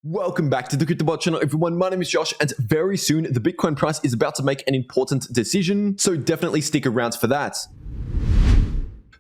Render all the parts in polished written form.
Welcome back to the CryptoWorld channel, everyone. My name is Josh, and very soon the Bitcoin price is about to make an important decision, so definitely stick around for that.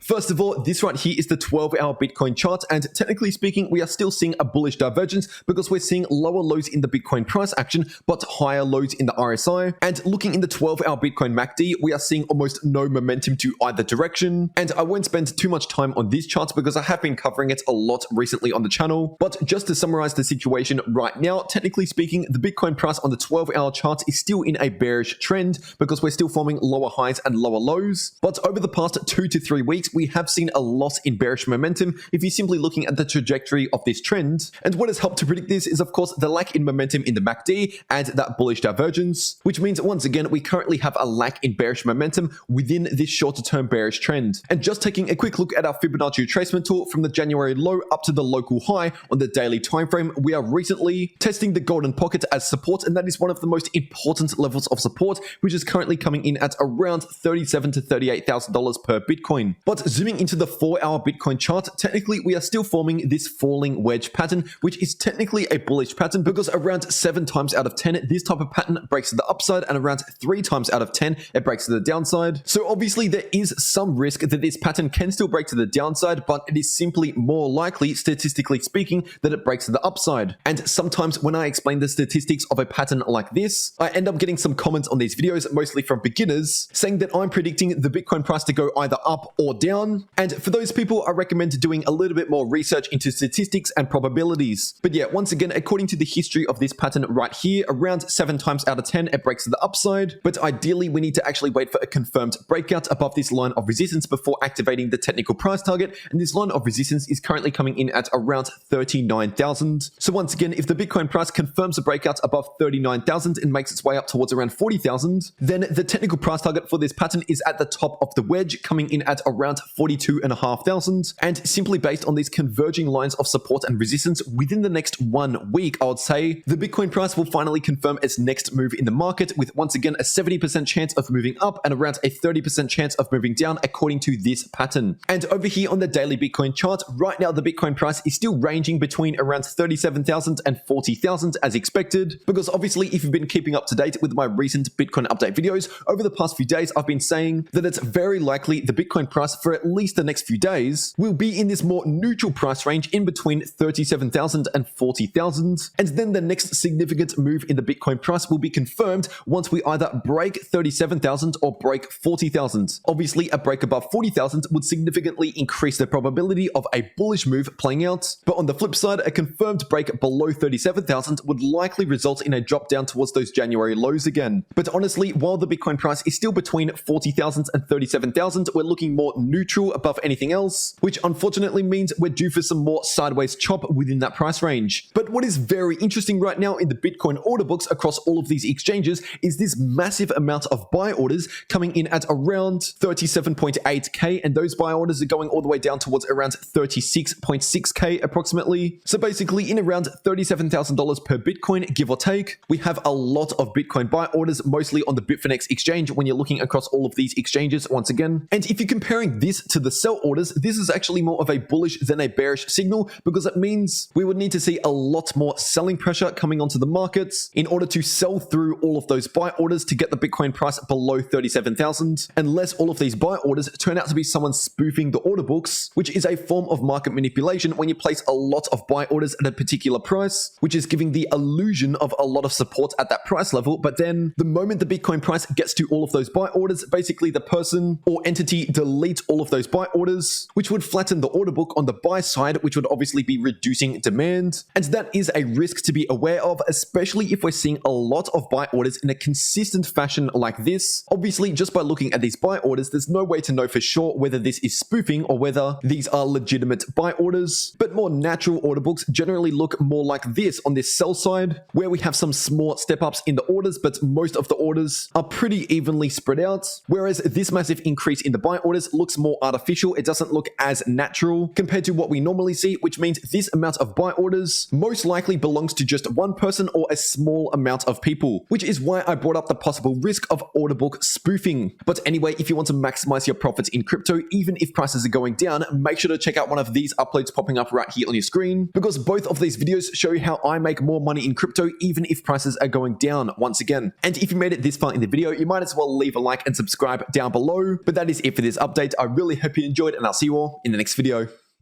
First of all, this right here is the 12-hour Bitcoin chart, and technically speaking, we are still seeing a bullish divergence because we're seeing lower lows in the Bitcoin price action, but higher lows in the RSI. And looking in the 12-hour Bitcoin MACD, we are seeing almost no momentum to either direction. And I won't spend too much time on these charts because I have been covering it a lot recently on the channel. But just to summarize the situation right now, technically speaking, the Bitcoin price on the 12-hour chart is still in a bearish trend because we're still forming lower highs and lower lows. But over the past 2 to 3 weeks, we have seen a loss in bearish momentum if you're simply looking at the trajectory of this trend. And what has helped to predict this is, of course, the lack in momentum in the MACD and that bullish divergence, which means once again, we currently have a lack in bearish momentum within this shorter term bearish trend. And just taking a quick look at our Fibonacci retracement tool from the January low up to the local high on the daily time frame, we are recently testing the golden pocket as support, and that is one of the most important levels of support, which is currently coming in at around $37,000 to $38,000 per Bitcoin. But zooming into the 4-hour Bitcoin chart, technically we are still forming this falling wedge pattern, which is technically a bullish pattern because around 7 times out of 10, this type of pattern breaks to the upside, and around 3 times out of 10, it breaks to the downside. So obviously there is some risk that this pattern can still break to the downside, but it is simply more likely, statistically speaking, that it breaks to the upside. And sometimes when I explain the statistics of a pattern like this, I end up getting some comments on these videos, mostly from beginners, saying that I'm predicting the Bitcoin price to go either up or down. And for those people, I recommend doing a little bit more research into statistics and probabilities. But yeah, once again, according to the history of this pattern right here, around 7 times out of 10, it breaks to the upside. But ideally, we need to actually wait for a confirmed breakout above this line of resistance before activating the technical price target. And this line of resistance is currently coming in at around 39,000. So once again, if the Bitcoin price confirms a breakout above 39,000 and makes its way up towards around 40,000, then the technical price target for this pattern is at the top of the wedge, coming in at around 42,500, and simply based on these converging lines of support and resistance within the next 1 week, I would say the Bitcoin price will finally confirm its next move in the market, with once again a 70% chance of moving up and around a 30% chance of moving down according to this pattern. And over here on the daily Bitcoin chart, right now the Bitcoin price is still ranging between around 37,000 and 40,000 as expected, because obviously if you've been keeping up to date with my recent Bitcoin update videos over the past few days, I've been saying that it's very likely the Bitcoin price for at least the next few days will be in this more neutral price range in between 37,000 and 40,000. And then the next significant move in the Bitcoin price will be confirmed once we either break 37,000 or break 40,000. Obviously, a break above 40,000 would significantly increase the probability of a bullish move playing out. But on the flip side, a confirmed break below 37,000 would likely result in a drop down towards those January lows again. But honestly, while the Bitcoin price is still between 40,000 and 37,000, we're looking more neutral above anything else, which unfortunately means we're due for some more sideways chop within that price range. But what is very interesting right now in the Bitcoin order books across all of these exchanges is this massive amount of buy orders coming in at around 37.8k, and those buy orders are going all the way down towards around 36.6k approximately. So basically in around $37,000 per Bitcoin, give or take, we have a lot of Bitcoin buy orders, mostly on the Bitfinex exchange when you're looking across all of these exchanges once again. And if you're comparing this to the sell orders, this is actually more of a bullish than a bearish signal, because it means we would need to see a lot more selling pressure coming onto the markets in order to sell through all of those buy orders to get the Bitcoin price below 37,000, unless all of these buy orders turn out to be someone spoofing the order books, which is a form of market manipulation when you place a lot of buy orders at a particular price, which is giving the illusion of a lot of support at that price level. But then the moment the Bitcoin price gets to all of those buy orders, basically the person or entity deletes all of those buy orders, which would flatten the order book on the buy side, which would obviously be reducing demand. And that is a risk to be aware of, especially if we're seeing a lot of buy orders in a consistent fashion like this. Obviously, just by looking at these buy orders, there's no way to know for sure whether this is spoofing or whether these are legitimate buy orders. But more natural order books generally look more like this on this sell side, where we have some small step ups in the orders, but most of the orders are pretty evenly spread out. Whereas this massive increase in the buy orders looks more more artificial. It doesn't look as natural compared to what we normally see, which means this amount of buy orders most likely belongs to just one person or a small amount of people, which is why I brought up the possible risk of order book spoofing. But anyway, if you want to maximize your profits in crypto, even if prices are going down, make sure to check out one of these uploads popping up right here on your screen, because both of these videos show you how I make more money in crypto even if prices are going down once again. And if you made it this far in the video, you might as well leave a like and subscribe down below. But that is it for this update. I really hope you enjoyed, and I'll see you all in the next video.